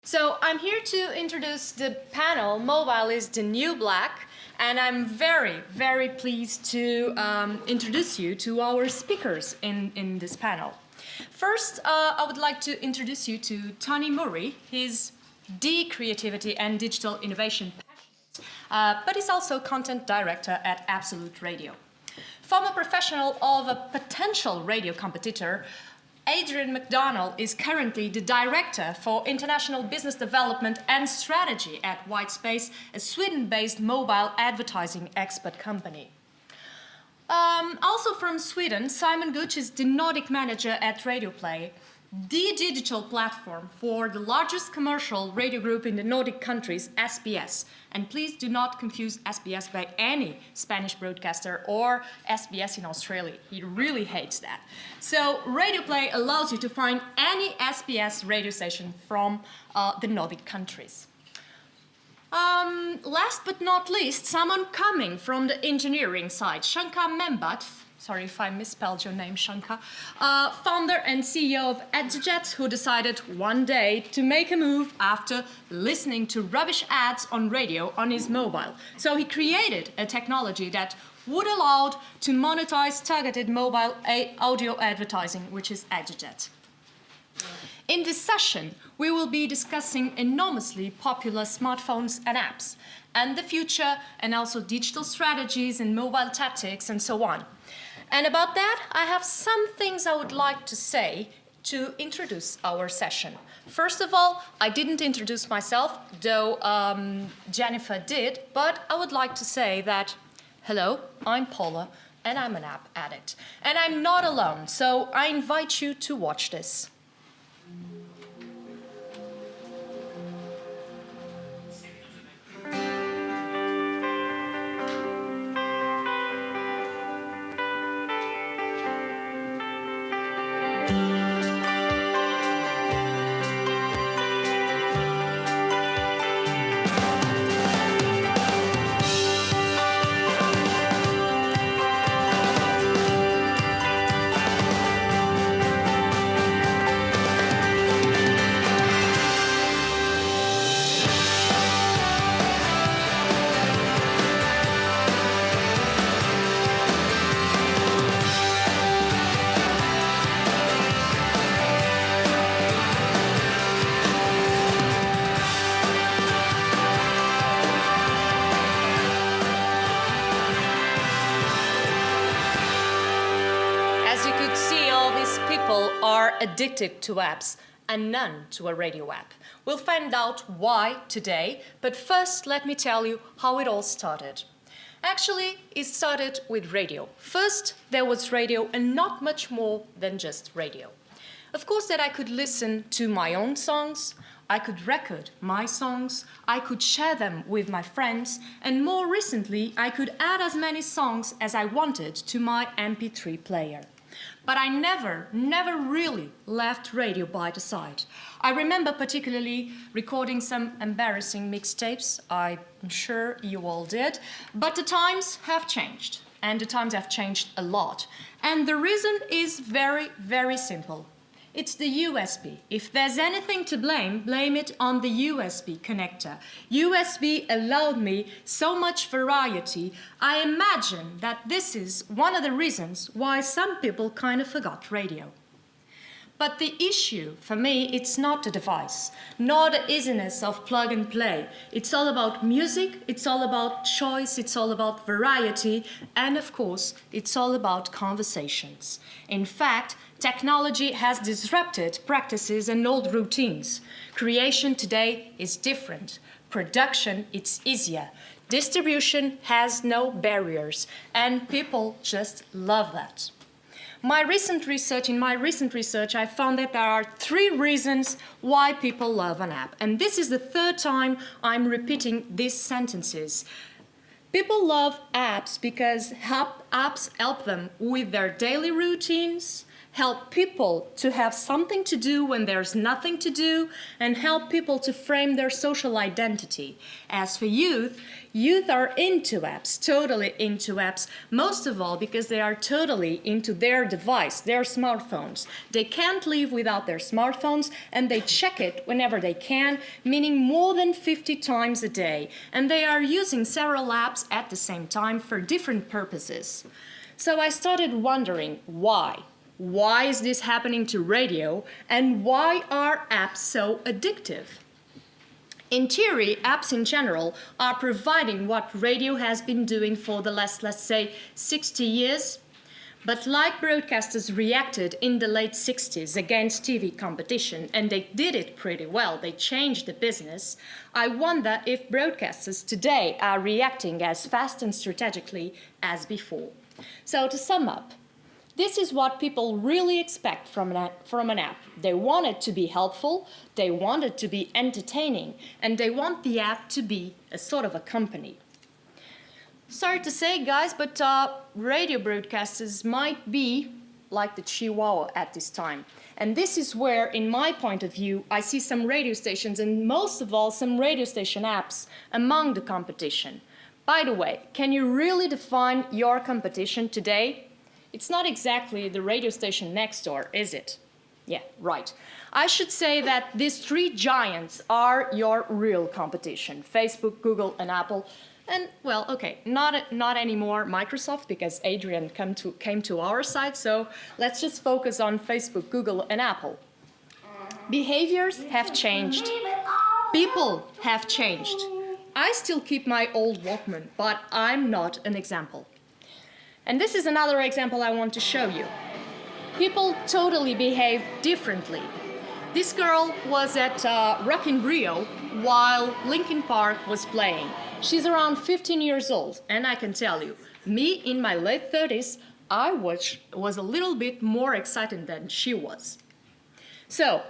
So I'm here to introduce the panel, Mobile is the New Black, and I'm very, very pleased to introduce you to our speakers in this panel. First, I would like to introduce you to Tony Murray. He's the creativity and digital innovation passionate, but he's also content director at Absolute Radio. Former professional of a potential radio competitor, Adrian McDonald is currently the Director for International Business Development and Strategy at Whitespace, a Sweden-based mobile advertising expert company. Also from Sweden, Simon Gooch is the Nordic Manager at RadioPlay, the digital platform for the largest commercial radio group in the Nordic countries, SBS. And please do not confuse SBS by any Spanish broadcaster or SBS in Australia. He really hates that. So RadioPlay allows you to find any SBS radio station from the Nordic countries. Last but not least, someone coming from the engineering side, Shankar Membat. Sorry if I misspelled your name, Shankar. Founder and CEO of EdgeJet, who decided one day to make a move after listening to rubbish ads on radio on his mobile. So he created a technology that would allow to monetize targeted mobile audio advertising, which is EdgeJet. In this session, we will be discussing enormously popular smartphones and apps, and the future, and also digital strategies and mobile tactics, and so on. And about that, I have some things I would like to say to introduce our session. First of all, I didn't introduce myself, though Jennifer did, but I would like to say that, hello, I'm Paula, and I'm an app addict. And I'm not alone, so I invite you to watch this. Are addicted to apps and none to a radio app. We'll find out why today, but first let me tell you how it all started. Actually, it started with radio. First, there was radio and not much more than just radio. Of course that I could listen to my own songs, I could record my songs, I could share them with my friends, and more recently, I could add as many songs as I wanted to my MP3 player. But I never really left radio by the side. I remember particularly recording some embarrassing mixtapes. I'm sure you all did. But the times have changed, and the times have changed a lot. And the reason is very, very simple. It's the USB. If there's anything to blame, blame it on the USB connector. USB allowed me so much variety. I imagine that this is one of the reasons why some people kind of forgot radio. But the issue, for me, it's not the device, nor the easiness of plug and play. It's all about music, it's all about choice, it's all about variety, and of course, it's all about conversations. In fact, technology has disrupted practices and old routines. Creation today is different. Production, it's easier. Distribution has no barriers, and people just love that. In my recent research, I found that there are 3 reasons why people love an app. And this is the 3rd time I'm repeating these sentences. People love apps because apps help them with their daily routines, help people to have something to do when there's nothing to do, and help people to frame their social identity. As for youth, youth are into apps, totally into apps, most of all because they are totally into their device, their smartphones. They can't live without their smartphones, and they check it whenever they can, meaning more than 50 times a day. And they are using several apps at the same time for different purposes. So I started wondering why. Why is this happening to radio, and why are apps so addictive? In theory, apps in general are providing what radio has been doing for the last, let's say, 60 years. But like broadcasters reacted in the late 60s against TV competition, and they did it pretty well, they changed the business, I wonder if broadcasters today are reacting as fast and strategically as before. So to sum up, this is what people really expect from an app. They want it to be helpful, they want it to be entertaining, and they want the app to be a sort of a company. Sorry to say, guys, but radio broadcasters might be like the Chihuahua at this time. And this is where, in my point of view, I see some radio stations, and most of all, some radio station apps among the competition. By the way, can you really define your competition today? It's not exactly the radio station next door, is it? Yeah, right. I should say that these three giants are your real competition: Facebook, Google, and Apple. And, well, okay, not anymore Microsoft, because Adrian came to our side, so let's just focus on Facebook, Google, and Apple. Behaviors have changed. People have changed. I still keep my old Walkman, but I'm not an example. And this is another example I want to show you. People totally behave differently. This girl was at Rock in Rio while Linkin Park was playing. She's around 15 years old, and I can tell you, me in my late 30s, I was a little bit more excited than she was. So,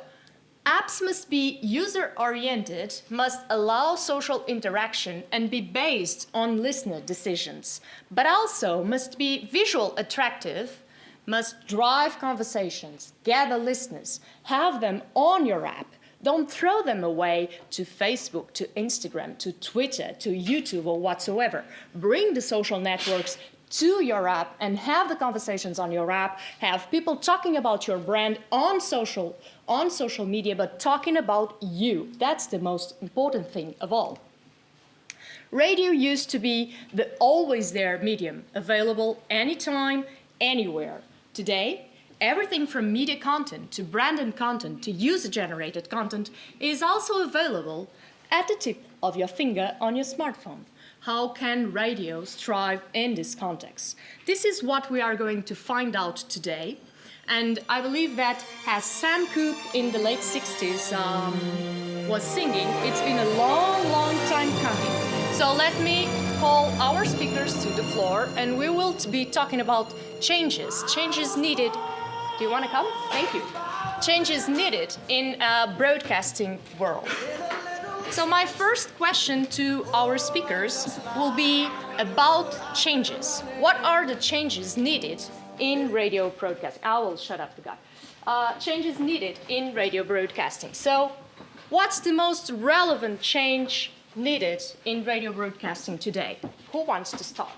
apps must be user-oriented, must allow social interaction and be based on listener decisions, but also must be visual attractive, must drive conversations, gather listeners, have them on your app. Don't throw them away to Facebook, to Instagram, to Twitter, to YouTube, or whatsoever. Bring the social networks to your app and have the conversations on your app. Have people talking about your brand on social media, but talking about you. That's the most important thing of all. Radio used to be the always there medium, available anytime, anywhere. Today, everything from media content to branded content to user-generated content is also available at the tip of your finger on your smartphone. How can radio thrive in this context? This is what we are going to find out today. And I believe that as Sam Cooke in the late 60s was singing, it's been a long, long time coming. So let me call our speakers to the floor, and we will be talking about changes needed. Do you want to come? Thank you. Changes needed in a broadcasting world. So my first question to our speakers will be about changes. What are the changes needed in radio broadcasting? I will shut up the guy. Changes needed in radio broadcasting. So what's the most relevant change needed in radio broadcasting today? Who wants to start?